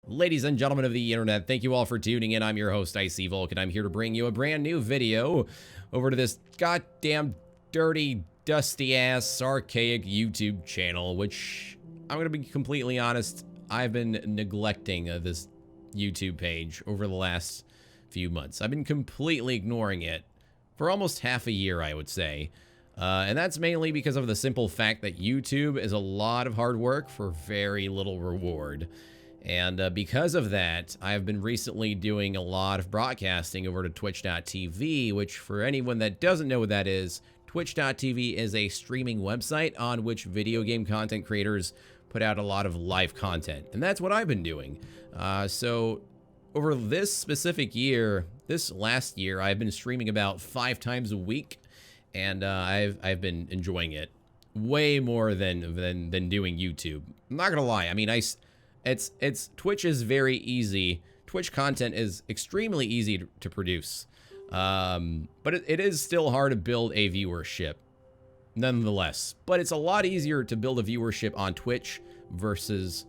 Ladies and gentlemen of the internet, thank you all for tuning in. I'm your host, IcyVolk, and I'm here to bring you a brand new video over to this goddamn dirty, dusty-ass, archaic YouTube channel, which, I'm gonna be completely honest, I've been neglecting this YouTube page over the last few months. I've been completely ignoring it for almost half a year, I would say. And that's mainly because of the simple fact that YouTube is a lot of hard work for very little reward. And because of that, I've been recently doing a lot of broadcasting over to twitch.tv, which for anyone that doesn't know what that is, twitch.tv is a streaming website on which video game content creators put out a lot of live content. And that's what I've been doing. So over this specific year, this last year, I've been streaming about 5 times a week, and I've been enjoying it way more than doing YouTube. I'm not gonna lie. I mean, Twitch is very easy. Twitch content is extremely easy to produce, but it is still hard to build a viewership, nonetheless. But it's a lot easier to build a viewership on Twitch versus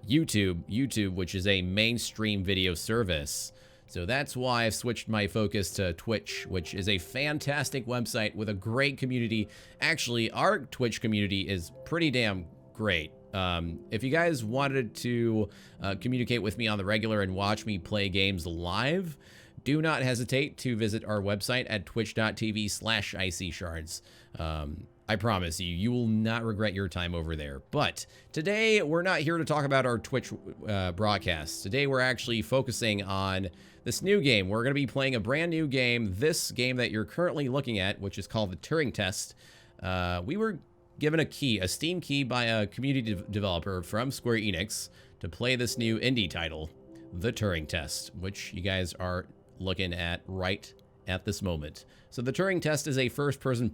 YouTube, which is a mainstream video service. So that's why I've switched my focus to Twitch, which is a fantastic website with a great community. Actually, our Twitch community is pretty damn great. If you guys wanted to communicate with me on the regular and watch me play games live, do not hesitate to visit our website at twitch.tv/IcyShards. I promise you, you will not regret your time over there. But today, we're not here to talk about our Twitch broadcasts. Today, we're actually focusing on this new game. We're going to be playing a brand new game, this game that you're currently looking at, which is called the Turing Test. We were given a Steam key by a community developer from Square Enix to play this new indie title, The Turing Test, which you guys are looking at right at this moment. So the Turing Test is a first-person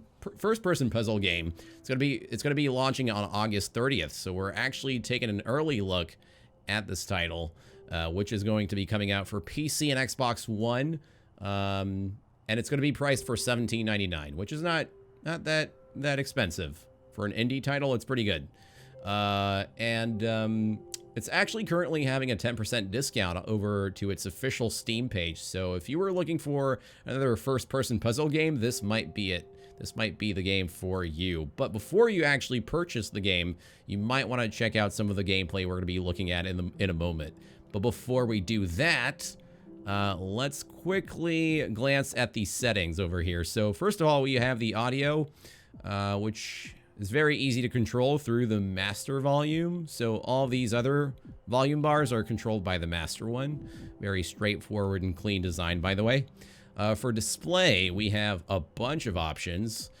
puzzle game. It's gonna be launching on August 30th. So we're actually taking an early look at this title, which is going to be coming out for PC and Xbox One, and it's going to be priced for $17.99, which is not that expensive. For an indie title, it's pretty good. It's actually currently having a 10% discount over to its official Steam page. So if you were looking for another first-person puzzle game, this might be it. This might be the game for you. But before you actually purchase the game, you might want to check out some of the gameplay we're going to be looking at in a moment. But before we do that, let's quickly glance at the settings over here. So first of all, we have the audio, which is very easy to control through the master volume. So all these other volume bars are controlled by the master one. Very straightforward and clean design, by the way. For display, we have a bunch of options.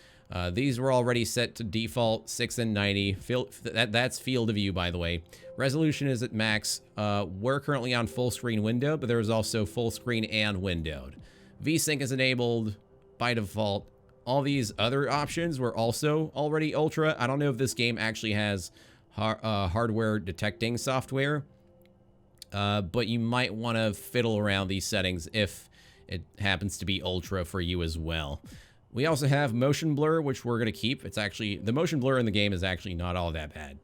These were already set to default 6 and 90. That's field of view, by the way. Resolution is at max. We're currently on full screen window, but there's also full screen and windowed. VSync is enabled by default. All these other options were also already ultra. I don't know if this game actually has hardware detecting software, but you might want to fiddle around these settings if it happens to be ultra for you as well. We also have motion blur, which we're going to keep. It's actually, the motion blur in the game is actually not all that bad.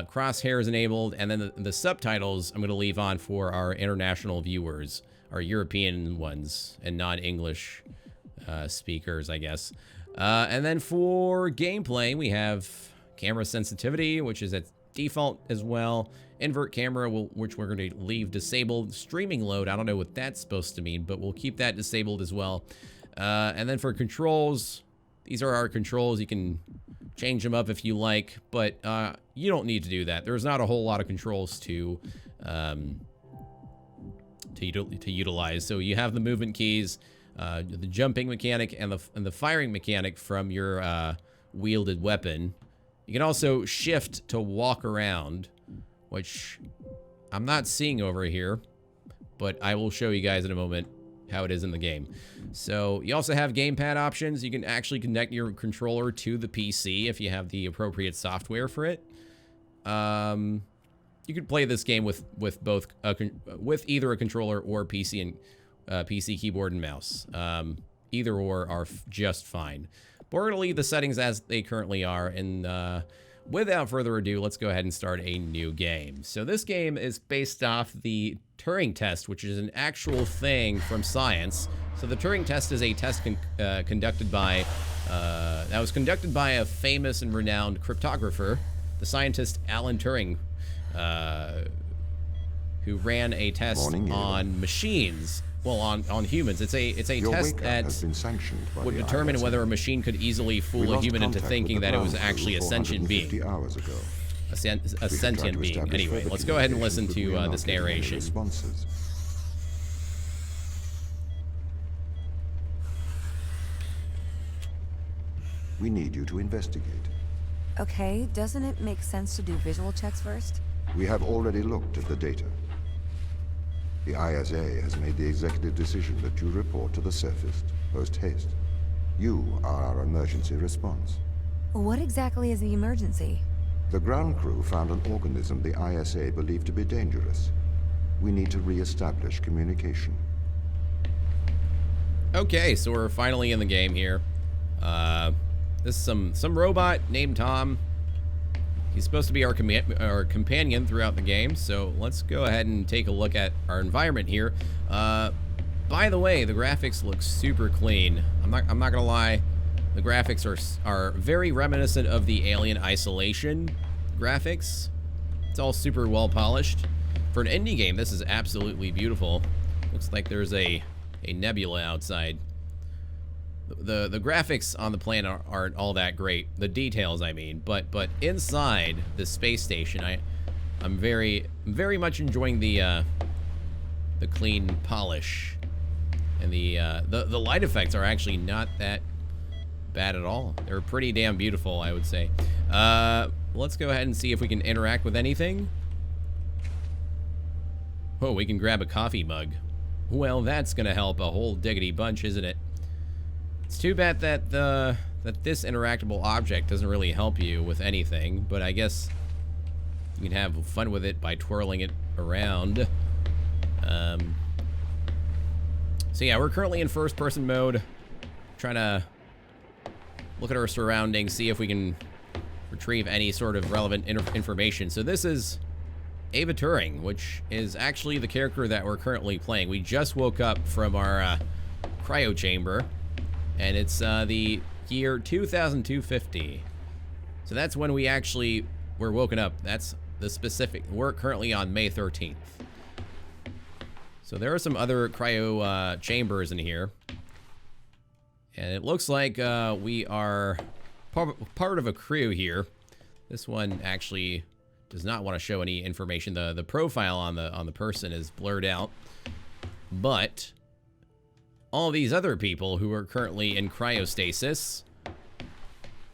Crosshair is enabled, and then the subtitles I'm going to leave on for our international viewers, our European ones, and non-English speakers, I guess. And then for gameplay, we have camera sensitivity, which is at default as well. Invert camera, which we're going to leave disabled. Streaming load, I don't know what that's supposed to mean, but we'll keep that disabled as well. And then for controls, these are our controls. You can change them up if you like, but you don't need to do that. There's not a whole lot of controls to utilize. So you have the movement keys, the jumping mechanic, and the firing mechanic from your wielded weapon. You can also shift to walk around, which I'm not seeing over here, but I will show you guys in a moment how it is in the game. So you also have gamepad options. You can actually connect your controller to the PC if you have the appropriate software for it. You could play this game with both with either a controller or PC and PC keyboard and mouse. Either or are just fine. But we're gonna leave the settings as they currently are, and without further ado, let's go ahead and start a new game. So this game is based off the Turing test, which is an actual thing from science. So the Turing test is a test conducted by a famous and renowned cryptographer, the scientist Alan Turing, who ran a test on machines. Well, on humans. It's a test that would determine whether a machine could easily fool a human into thinking that it was actually a sentient being. A sentient being. Anyway, let's go ahead and listen to this narration. We need you to investigate. Okay, doesn't it make sense to do visual checks first? We have already looked at the data. The ISA has made the executive decision that you report to the surface post-haste. You are our emergency response. What exactly is the emergency? The ground crew found an organism the ISA believed to be dangerous. We need to re-establish communication. Okay, so we're finally in the game here. This is some robot named Tom. He's supposed to be our companion throughout the game, so let's go ahead and take a look at our environment here. By the way, the graphics look super clean. I'm not gonna lie, the graphics are very reminiscent of the Alien Isolation graphics. It's all super well polished. For an indie game, this is absolutely beautiful. Looks like there's a nebula outside. The graphics on the planet aren't all that great. The details, I mean, but inside the space station, I'm very much enjoying the clean polish, and the light effects are actually not that bad at all. They're pretty damn beautiful, I would say. Let's go ahead and see if we can interact with anything. Oh, we can grab a coffee mug. Well, that's gonna help a whole diggity bunch, isn't it? It's too bad that this interactable object doesn't really help you with anything, but I guess you can have fun with it by twirling it around. So yeah, we're currently in first-person mode, trying to look at our surroundings, see if we can retrieve any sort of relevant information. So this is Ava Turing, which is actually the character that we're currently playing. We just woke up from our cryo chamber. And it's the year 2250. So that's when we actually were woken up. That's the specific. We're currently on May 13th. So there are some other cryo chambers in here. And it looks like we are part of a crew here. This one actually does not want to show any information. The profile on the person is blurred out. But all these other people who are currently in cryostasis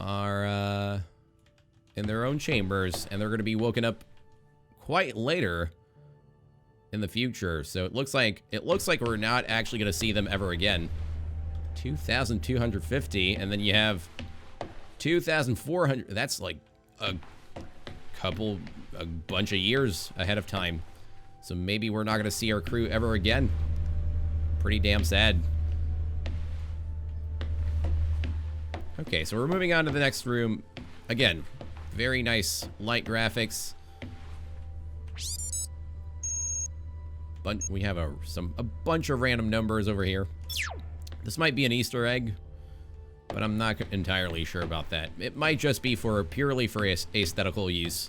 are in their own chambers, and they're going to be woken up quite later in the future. So it looks like we're not actually going to see them ever again. 2,250, and then you have 2,400. That's like a bunch of years ahead of time. So maybe we're not going to see our crew ever again. Pretty damn sad. Okay, so we're moving on to the next room. Again, very nice light graphics. But we have a bunch of random numbers over here. This might be an Easter egg, but I'm not entirely sure about that. It might just be purely for aesthetical use.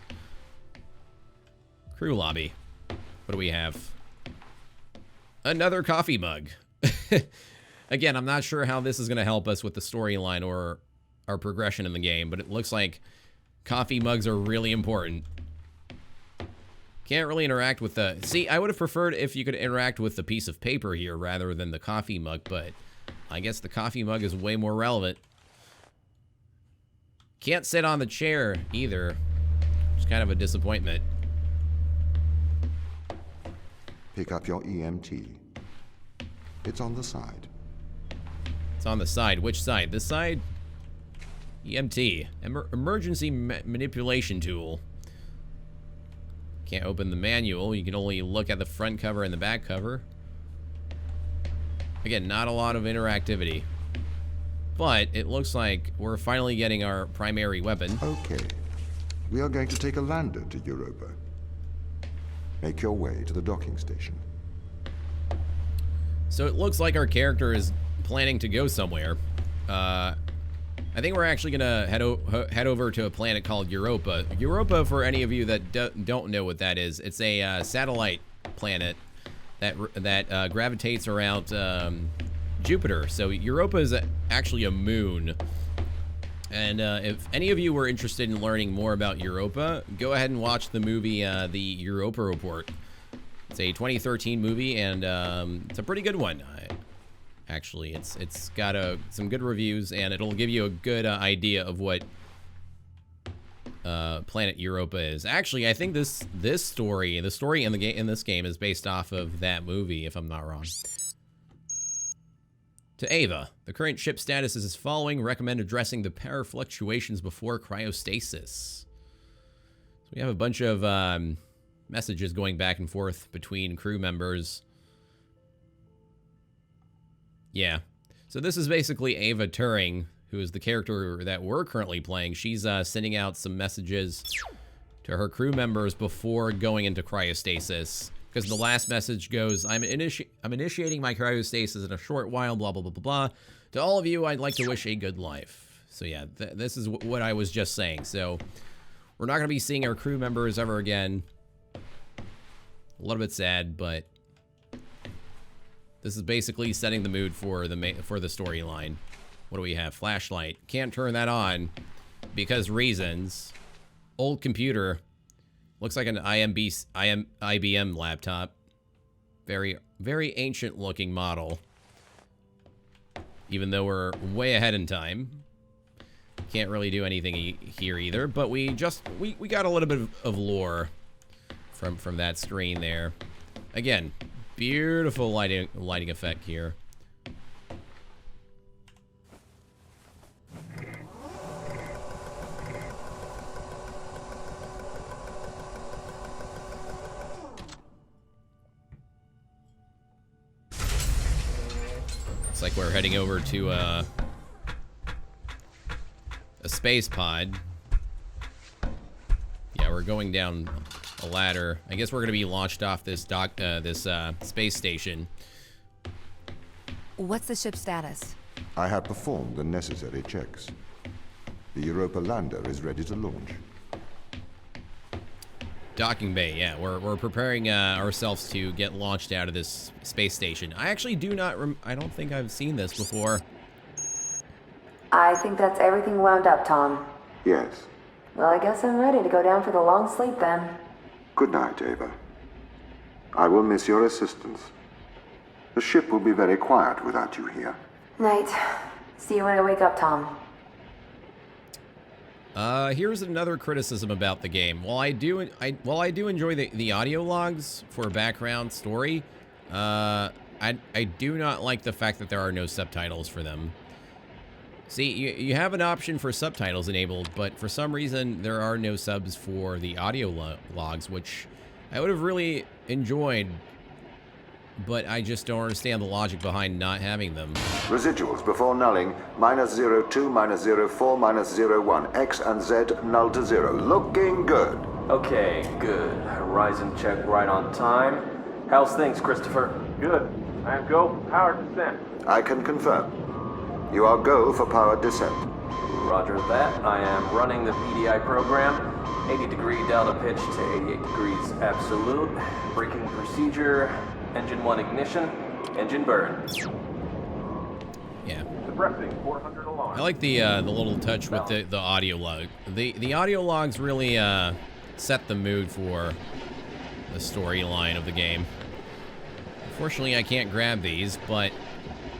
Crew lobby. What do we have? Another coffee mug. Again, I'm not sure how this is going to help us with the storyline or our progression in the game, but it looks like coffee mugs are really important. Can't really interact with the... See, I would have preferred if you could interact with the piece of paper here rather than the coffee mug, but I guess the coffee mug is way more relevant. Can't sit on the chair either. It's kind of a disappointment. Pick up your EMT. It's on the side. It's on the side. Which side? This side? EMT. Emergency manipulation tool. Can't open the manual. You can only look at the front cover and the back cover. Again, not a lot of interactivity. But it looks like we're finally getting our primary weapon. Okay. we are going to take a lander to Europa. Make your way to the docking station. So it looks like our character is planning to go somewhere. I think we're actually gonna head over to a planet called Europa. Europa, for any of you that don't know what that is, it's a satellite planet that gravitates around Jupiter. So Europa is actually a moon. And if any of you were interested in learning more about Europa, go ahead and watch the movie The Europa Report. It's a 2013 movie, and it's a pretty good one. Actually, it's got some good reviews, and it'll give you a good idea of what planet Europa is. Actually, I think the story in this game is based off of that movie, if I'm not wrong. To Ava, the current ship status is as following. Recommend addressing the power fluctuations before cryostasis. So we have a bunch of messages going back and forth between crew members. Yeah. So this is basically Ava Turing, who is the character that we're currently playing. She's sending out some messages to her crew members before going into cryostasis. Because the last message goes, I'm initiating my cryostasis in a short while, blah, blah, blah, blah, blah. To all of you, I'd like to wish a good life. So yeah, this is what I was just saying. So we're not going to be seeing our crew members ever again. A little bit sad, but this is basically setting the mood for the storyline. What do we have? Flashlight. Can't turn that on because reasons. Old computer. Looks like an IBM laptop. Very, very ancient looking model. Even though we're way ahead in time. Can't really do anything here either, but we got a little bit of lore from that screen there. Again, beautiful lighting effect here. Looks like we're heading over to a space pod. Yeah, we're going down a ladder. I guess we're gonna be launched off this space station. What's the ship's status? I have performed the necessary checks. The Europa lander is ready to launch. Docking bay, yeah. We're preparing ourselves to get launched out of this space station. I actually I don't think I've seen this before. I think that's everything wound up, Tom. Yes. Well, I guess I'm ready to go down for the long sleep then. Good night, Ava. I will miss your assistance. The ship will be very quiet without you here. Night. See you when I wake up, Tom. Here's another criticism about the game. While I do enjoy the audio logs for background story, I do not like the fact that there are no subtitles for them. See, you have an option for subtitles enabled, but for some reason there are no subs for the audio logs, which I would have really enjoyed, but I just don't understand the logic behind not having them. Residuals before nulling, -02, -04, -01. X and Z null to 0. Looking good. Okay, good. Horizon check right on time. How's things, Christopher? Good. I am go for power descent. I can confirm. You are go for powered descent. Roger that. I am running the PDI program. 80-degree delta pitch to 88 degrees absolute. Braking procedure. Engine 1 ignition. Engine burn. Yeah. Suppressing 400 alarm. I like the little touch with the audio log. The audio logs really set the mood for the storyline of the game. Unfortunately, I can't grab these, but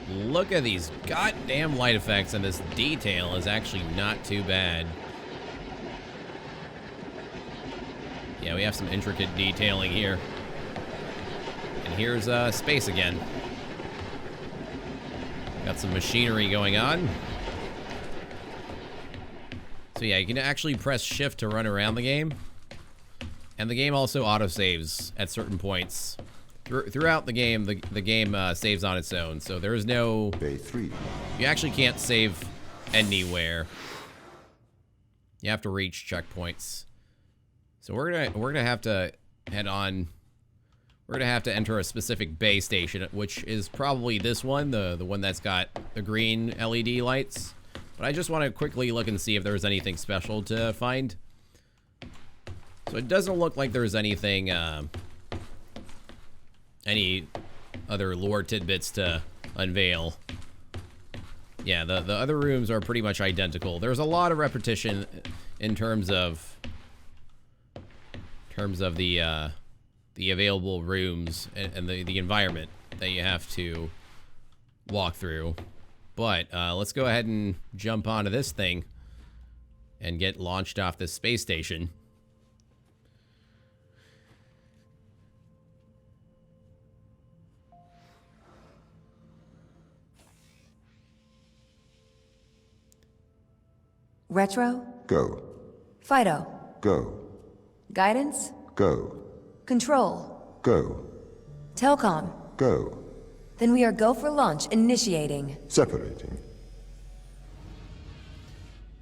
look at these goddamn light effects, and this detail is actually not too bad. Yeah, we have some intricate detailing here. And here's space again. Got some machinery going on. So yeah, you can actually press shift to run around the game. And the game also autosaves at certain points. Throughout the game, the game saves on its own, so there is no... Bay 3. You actually can't save anywhere. You have to reach checkpoints. So we're gonna have to head on. We're gonna have to enter a specific bay station, which is probably this one, the one that's got the green LED lights. But I just want to quickly look and see if there's anything special to find. So it doesn't look like there's anything, any other lore tidbits to unveil. Yeah, the other rooms are pretty much identical. There's a lot of repetition in terms of the available rooms and the environment that you have to walk through. But let's go ahead and jump onto this thing and get launched off this space station. Retro? Go. Fido? Go. Guidance? Go. Control? Go. Telcom? Go. Then we are go for launch, initiating. Separating.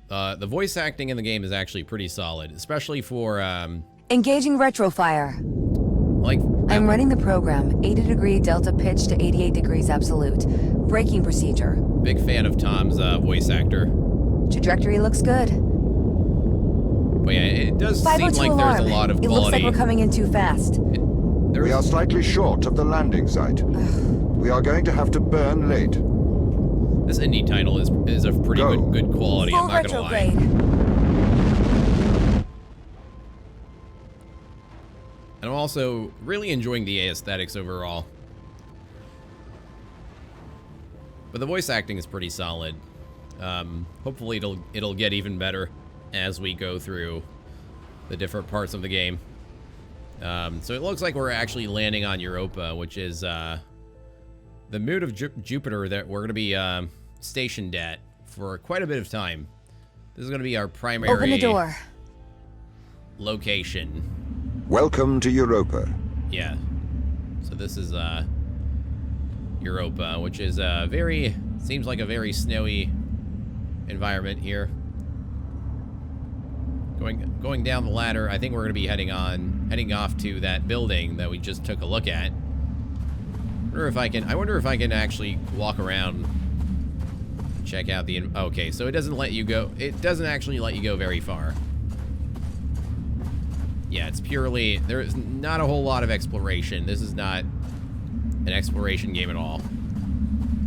The voice acting in the game is actually pretty solid, especially for, Engaging retrofire. like... I'm running the program, 80-degree delta pitch to 88 degrees absolute. Braking procedure. Big fan of Tom's voice actor. Trajectory looks good. But yeah, it does seem 502 like alarm. there's a lot of It looks like quality. we're coming in too fast. We are slightly short of the landing site. We are going to have to burn late. This indie title is of pretty Go. good quality, Full I'm not gonna lie. retrograde. And I'm also really enjoying the aesthetics overall. But the voice acting is pretty solid. Hopefully it'll get even better as we go through the different parts of the game. So it looks like we're actually landing on Europa, which is the moon of Jupiter that we're going to be stationed at for quite a bit of time. This is going to be our primary Open the door. location. Welcome to Europa. Yeah. So this is Europa, which is seems like a very snowy environment here. Going down the ladder, I think we're going to be heading off to that building that we just took a look at. I wonder if I can actually walk around, check out the. Okay, so it doesn't let you go. It doesn't actually let you go very far. Yeah, it's purely, there's not a whole lot of exploration. This is not an exploration game at all.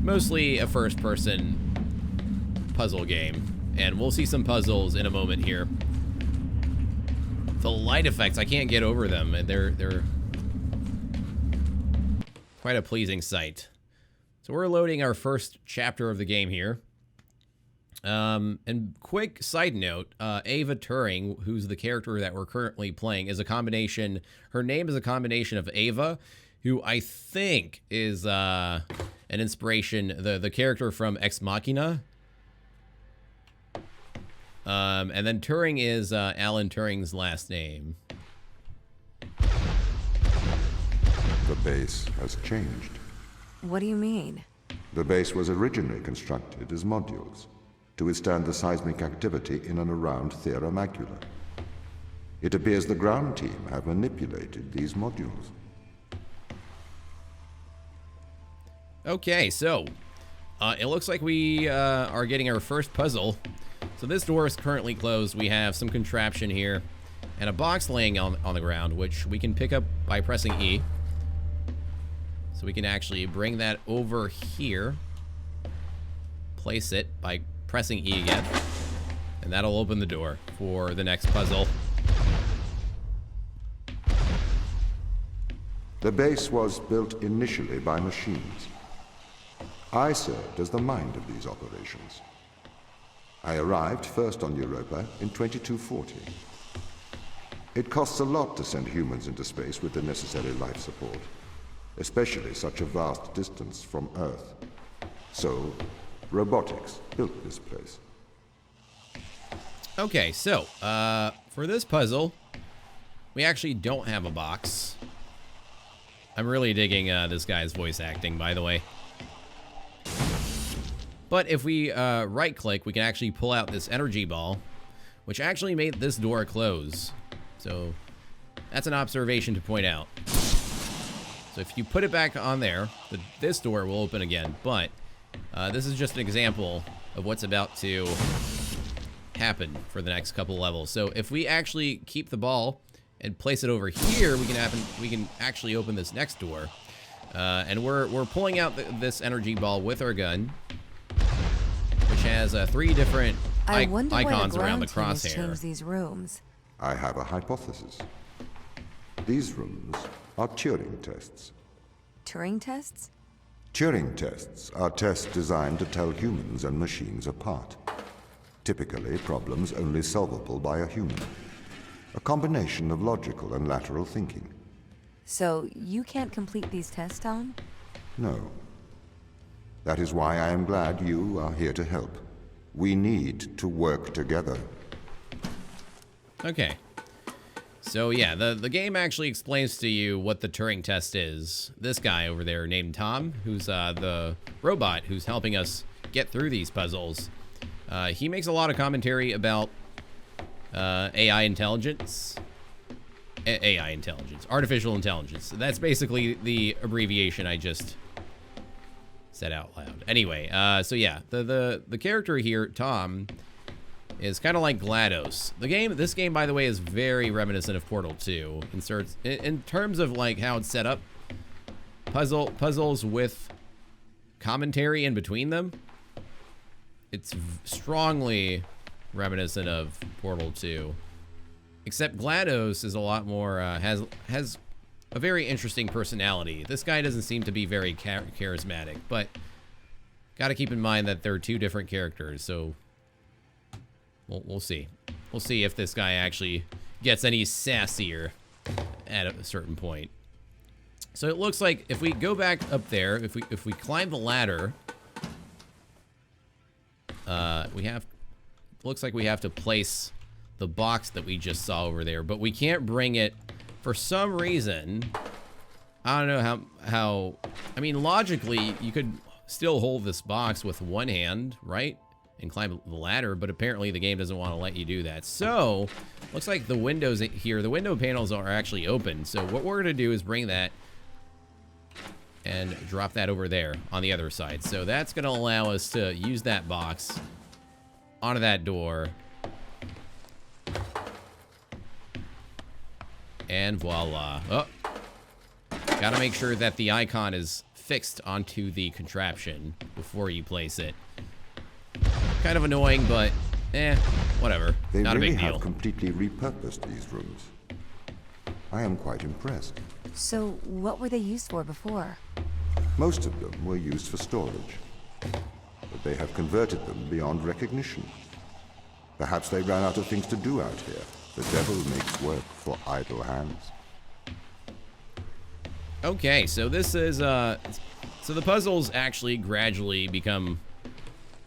Mostly a first-person puzzle game, and we'll see some puzzles in a moment here. The light effects, I can't get over them, and they're quite a pleasing sight. So we're loading our first chapter of the game here. And quick side note, Ava Turing, who's the character that we're currently playing, is a combination, her name is a combination of Ava, who I think is an inspiration, the character from Ex Machina. And then Turing is Alan Turing's last name. The base has changed. What do you mean? The base was originally constructed as modules to withstand the seismic activity in and around Thera Macula. It appears the ground team have manipulated these modules. Okay, so it looks like we are getting our first puzzle. So this door is currently closed. We have some contraption here and a box laying on the ground, which we can pick up by pressing E. So we can actually bring that over here, place it by pressing E again, and that'll open the door for the next puzzle. The base was built initially by machines. I served as the mind of these operations. I arrived first on Europa in 2240. It costs a lot to send humans into space with the necessary life support, especially such a vast distance from Earth. So, robotics built this place. Okay, so for this puzzle, we actually don't have a box. I'm really digging this guy's voice acting, by the way. But if we right-click, we can actually pull out this energy ball, which actually made this door close. So That's an observation to point out. So if you put it back on there, this door will open again. But this is just an example of what's about to happen for the next couple levels. So if we actually keep the ball and place it over here, we can actually open this next door. And we're pulling out this energy ball with our gun, which has 3 different icons around the crosshair. Change these rooms. I have a hypothesis. These rooms are Turing tests. Turing tests? Turing tests are tests designed to tell humans and machines apart. Typically, problems only solvable by a human. A combination of logical and lateral thinking. So, you can't complete these tests, Tom? No. That is why I am glad you are here to help. We need to work together. Okay. So yeah, the game actually explains to you what the Turing test is. This guy over there named Tom, who's the robot who's helping us get through these puzzles, he makes a lot of commentary about AI intelligence. AI intelligence. Artificial intelligence. That's basically the abbreviation I just said out loud. Anyway, so yeah, the character here, Tom, is kind of like GLaDOS. This game, by the way, is very reminiscent of Portal 2 in terms of like how it's set up. Puzzles with commentary in between them. It's strongly reminiscent of Portal 2. Except GLaDOS is a lot more, has a very interesting personality. This guy doesn't seem to be very charismatic, but gotta keep in mind that they're 2 different characters, so we'll see. We'll see if this guy actually gets any sassier at a certain point. So it looks like if we go back up there, if we climb the ladder, looks like we have to place the box that we just saw over there, but we can't bring it for some reason. I don't know how, I mean, logically, you could still hold this box with one hand, right? And climb the ladder, but apparently the game doesn't want to let you do that. So, looks like the windows here, the window panels are actually open. So what we're gonna do is bring that and drop that over there on the other side. So that's gonna allow us to use that box onto that door. And voila. Oh, gotta make sure that the icon is fixed onto the contraption before you place it. Kind of annoying, but whatever. They Not really a big deal. have completely repurposed these rooms. I am quite impressed. So, what were they used for before? Most of them were used for storage, but they have converted them beyond recognition. Perhaps they ran out of things to do out here. The devil makes work for idle hands. Okay, so this is so the puzzles actually gradually become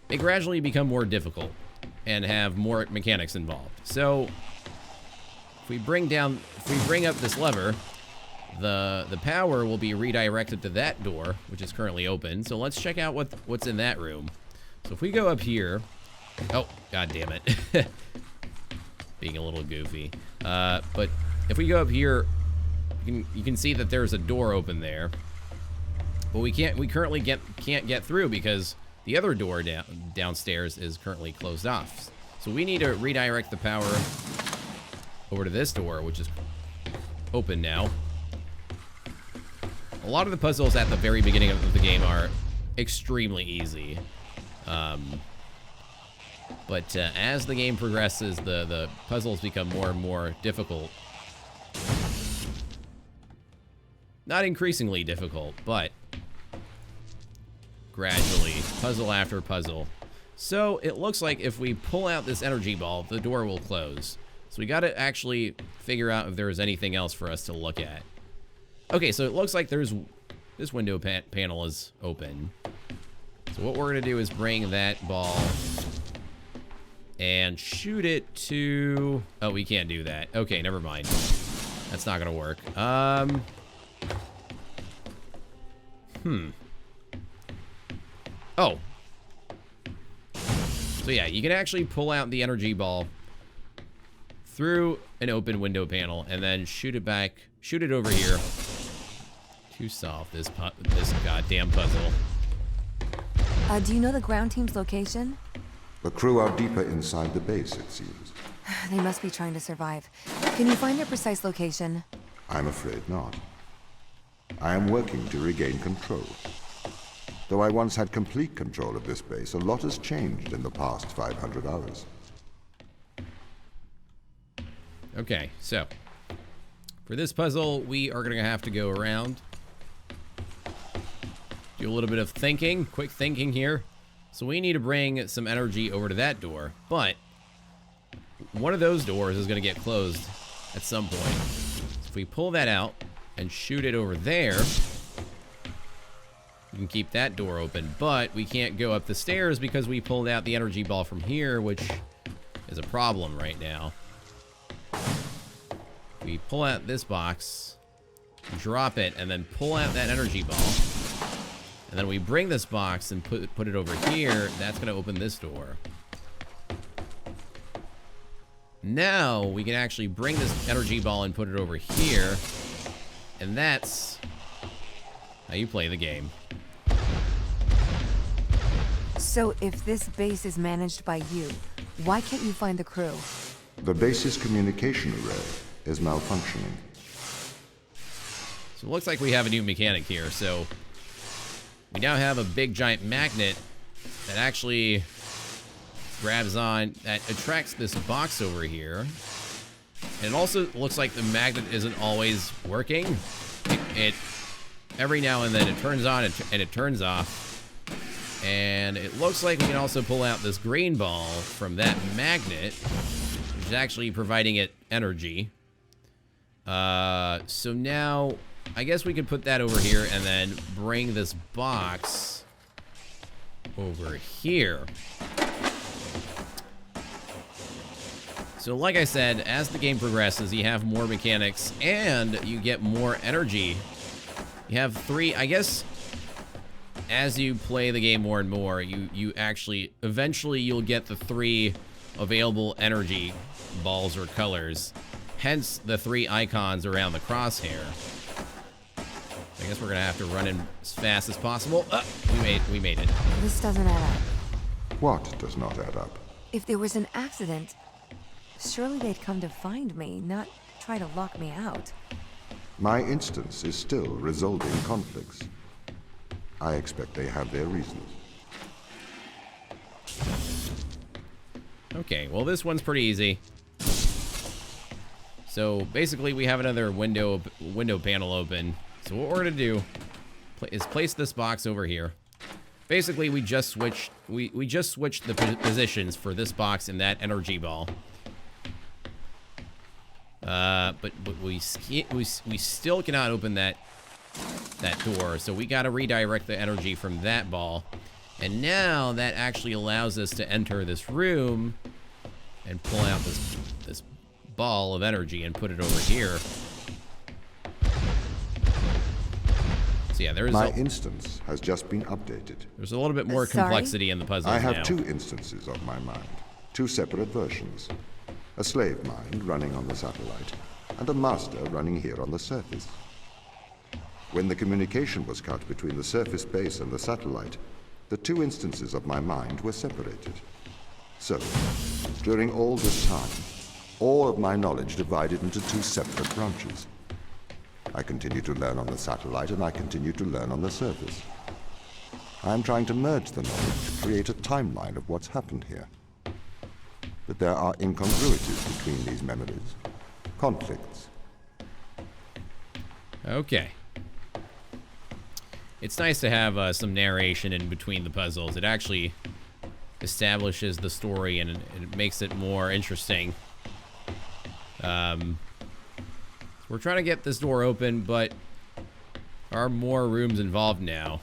more difficult and have more mechanics involved. So if we bring up this lever, the power will be redirected to that door, which is currently open. So let's check out what's in that room. So if we go up here, oh, god damn it. Being a little goofy. But if we go up here, you can see that there's a door open there. But we currently can't get through because the other door downstairs is currently closed off. So we need to redirect the power over to this door, which is open now. A lot of the puzzles at the very beginning of the game are extremely easy. But as the game progresses, the puzzles become more and more difficult. Not increasingly difficult, but gradually, puzzle after puzzle. So it looks like if we pull out this energy ball, the door will close. So we gotta actually figure out if there is anything else for us to look at. Okay, so it looks like this window panel is open. So what we're gonna do is bring that ball and shoot it to... Oh, we can't do that. Okay, never mind. That's not gonna work. Oh. So yeah, you can actually pull out the energy ball through an open window panel and then shoot it back, shoot it over here to solve this goddamn puzzle. Do you know the ground team's location? The crew are deeper inside the base, it seems. They must be trying to survive. Can you find their precise location? I'm afraid not. I am working to regain control. Though I once had complete control of this base, a lot has changed in the past 500 hours. Okay, so for this puzzle, we are going to have to go around, do a little bit of thinking, quick thinking here. So we need to bring some energy over to that door, but one of those doors is going to get closed at some point. So if we pull that out and shoot it over there, we can keep that door open, but we can't go up the stairs because we pulled out the energy ball from here, which is a problem right now. We pull out this box, drop it, and then pull out that energy ball. And then we bring this box and put it over here. That's going to open this door. Now we can actually bring this energy ball and put it over here. And that's how you play the game. So if this base is managed by you, why can't you find the crew? The base's communication array is malfunctioning. So it looks like we have a new mechanic here. So we now have a big giant magnet that actually grabs on, that attracts this box over here. And it also looks like the magnet isn't always working. It every now and then it turns on and it turns off. And it looks like we can also pull out this green ball from that magnet, which is actually providing it energy. So now I guess we could put that over here and then bring this box over here. So like I said, as the game progresses, you have more mechanics and you get more energy. You have three, I guess, as you play the game more and more, you actually, eventually you'll get the 3 available energy balls or colors. Hence the 3 icons around the crosshair. I guess we're gonna have to run in as fast as possible. We made it. This doesn't add up. What does not add up? If there was an accident, surely they'd come to find me, not try to lock me out. My instance is still resolving conflicts. I expect they have their reasons. Okay, well this one's pretty easy. So basically we have another window panel open. So what we're gonna do is place this box over here. Basically we just switched the positions for this box and that energy ball. But we still cannot open that door, so we got to redirect the energy from that ball. And now that actually allows us to enter this room and pull out this ball of energy and put it over here. So yeah, My instance has just been updated. There's a little bit more complexity in the puzzle. I have now. 2 instances of my mind, 2 separate versions. A slave mind running on the satellite, and a master running here on the surface. When the communication was cut between the surface base and the satellite, the 2 instances of my mind were separated. So, during all this time, all of my knowledge divided into 2 separate branches. I continue to learn on the satellite, and I continue to learn on the surface. I am trying to merge the knowledge to create a timeline of what's happened here. But there are incongruities between these memories, conflicts. Okay. It's nice to have some narration in between the puzzles. It actually establishes the story and it makes it more interesting. We're trying to get this door open, but there are more rooms involved now.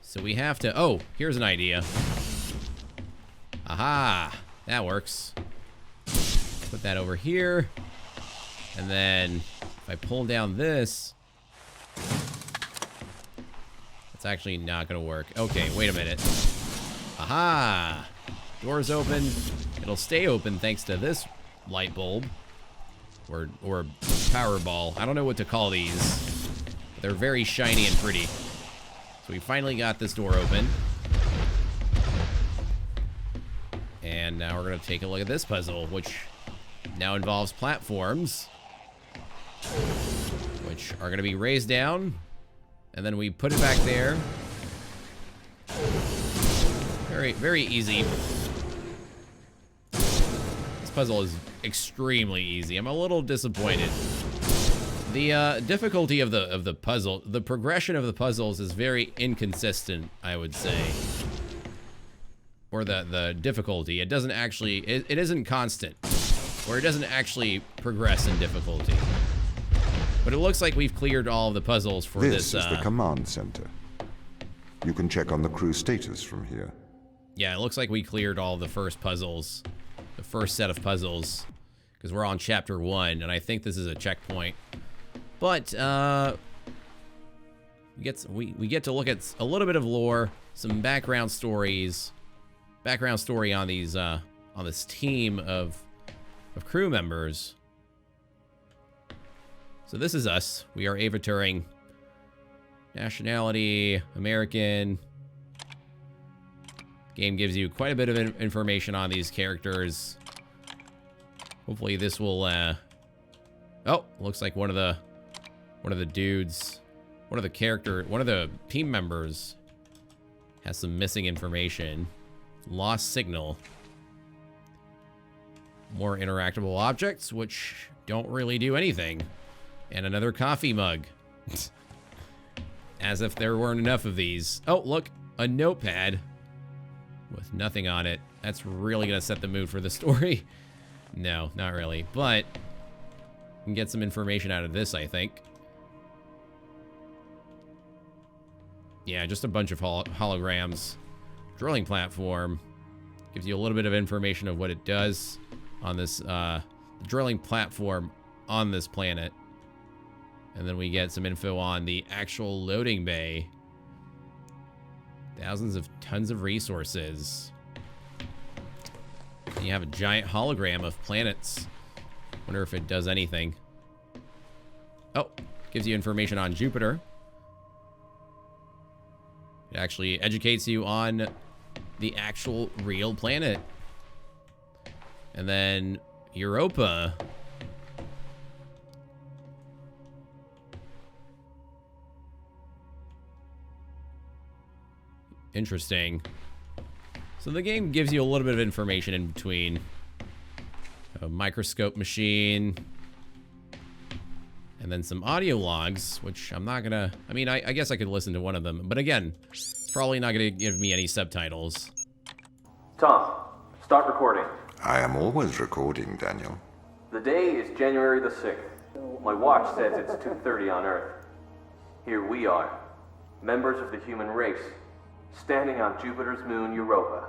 So we have to... Oh, here's an idea. Aha! That works. Put that over here. And then if I pull down this... It's actually not going to work. Okay, wait a minute. Aha! Door's open. It'll stay open thanks to this light bulb or power ball. I don't know what to call these. They're very shiny and pretty. So we finally got this door open. And now we're gonna take a look at this puzzle, which now involves platforms, which are gonna be raised down, and then we put it back there. Very, very easy. This puzzle is extremely easy. I'm a little disappointed. The difficulty of the puzzle, the progression of the puzzles is very inconsistent, I would say. Or the difficulty, it doesn't actually, it isn't constant. Or it doesn't actually progress in difficulty. But it looks like we've cleared all of the puzzles for this. This is the command center. You can check on the crew status from here. Yeah, it looks like we cleared all the first puzzles, the first set of puzzles, because we're on chapter 1, and I think this is a checkpoint. But we get to look at a little bit of lore, some background story on these on this team of crew members. So this is us. We are Ava Turing. Nationality, American. Game gives you quite a bit of information on these characters. Hopefully this will oh, looks like one of the dudes, one of the team members has some missing information. Lost signal. More interactable objects, which don't really do anything. And another coffee mug. As if there weren't enough of these. Oh, look, a notepad with nothing on it. That's really gonna set the mood for the story. No, not really, but we can get some information out of this, I think. Yeah, just a bunch of holograms. Drilling platform gives you a little bit of information of what it does on this drilling platform on this planet. And then we get some info on the actual loading bay. Thousands of tons of resources. And you have a giant hologram of planets. Wonder if it does anything. Oh, gives you information on Jupiter. It actually educates you on the actual real planet. And then Europa. Interesting. So the game gives you a little bit of information in between. A microscope machine. And then some audio logs, which I'm not gonna... I mean, I guess I could listen to one of them. But again, it's probably not gonna give me any subtitles. Tom, start recording. I am always recording, Daniel. The day is January the 6th. My watch says it's 2:30 on Earth. Here we are, members of the human race, standing on Jupiter's moon, Europa.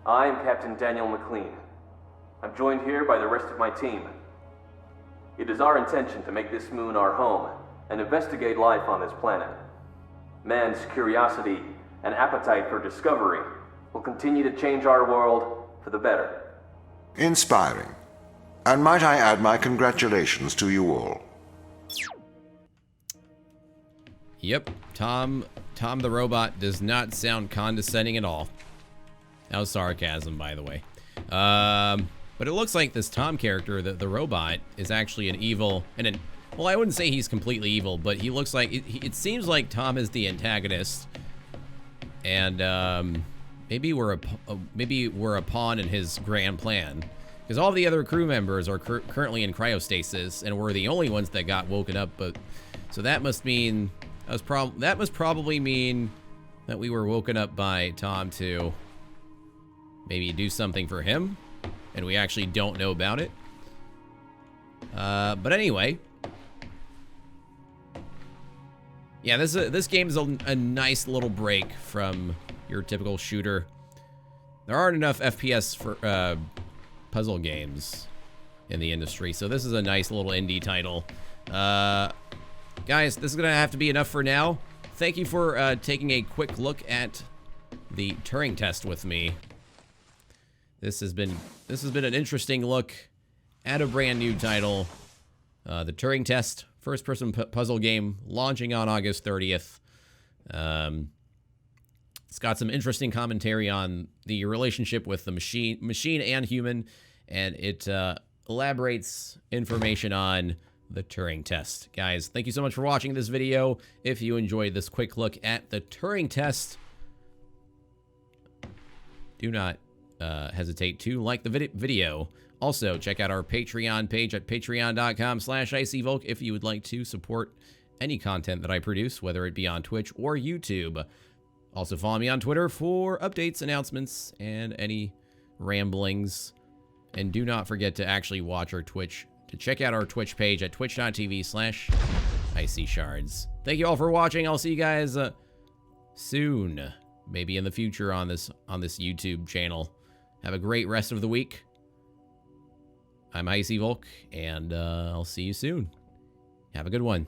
I am Captain Daniel McLean. I'm joined here by the rest of my team. It is our intention to make this moon our home and investigate life on this planet. Man's curiosity and appetite for discovery will continue to change our world for the better. Inspiring. And might I add my congratulations to you all. Yep, Tom the robot does not sound condescending at all. That was sarcasm, by the way. But it looks like this Tom character, the robot, is actually an evil, well, I wouldn't say he's completely evil, but he looks like, it seems like Tom is the antagonist, and maybe we're a pawn in his grand plan, because all the other crew members are currently in cryostasis, and we're the only ones that got woken up. But so that must mean that must probably mean that we were woken up by Tom to maybe do something for him. And we actually don't know about it. But anyway. Yeah, this game is a nice little break from your typical shooter. There aren't enough FPS for puzzle games in the industry, so this is a nice little indie title. Guys, this is gonna have to be enough for now. Thank you for taking a quick look at the Turing test with me. This has been an interesting look add a brand new title, the Turing Test, first-person puzzle game, launching on August 30th. It's got some interesting commentary on the relationship with the machine and human, and it elaborates information on the Turing Test. Guys, thank you so much for watching this video. If you enjoyed this quick look at the Turing Test, do not hesitate to like the video. Also, check out our Patreon page at patreon.com/IcyVolk if you would like to support any content that I produce, whether it be on Twitch or YouTube. Also, follow me on Twitter for updates, announcements, and any ramblings. And do not forget to actually watch our Twitch, to check out our Twitch page at twitch.tv/IcyShards. Thank you all for watching. I'll see you guys soon, maybe in the future on this YouTube channel. Have a great rest of the week. I'm IcyVolk, and I'll see you soon. Have a good one.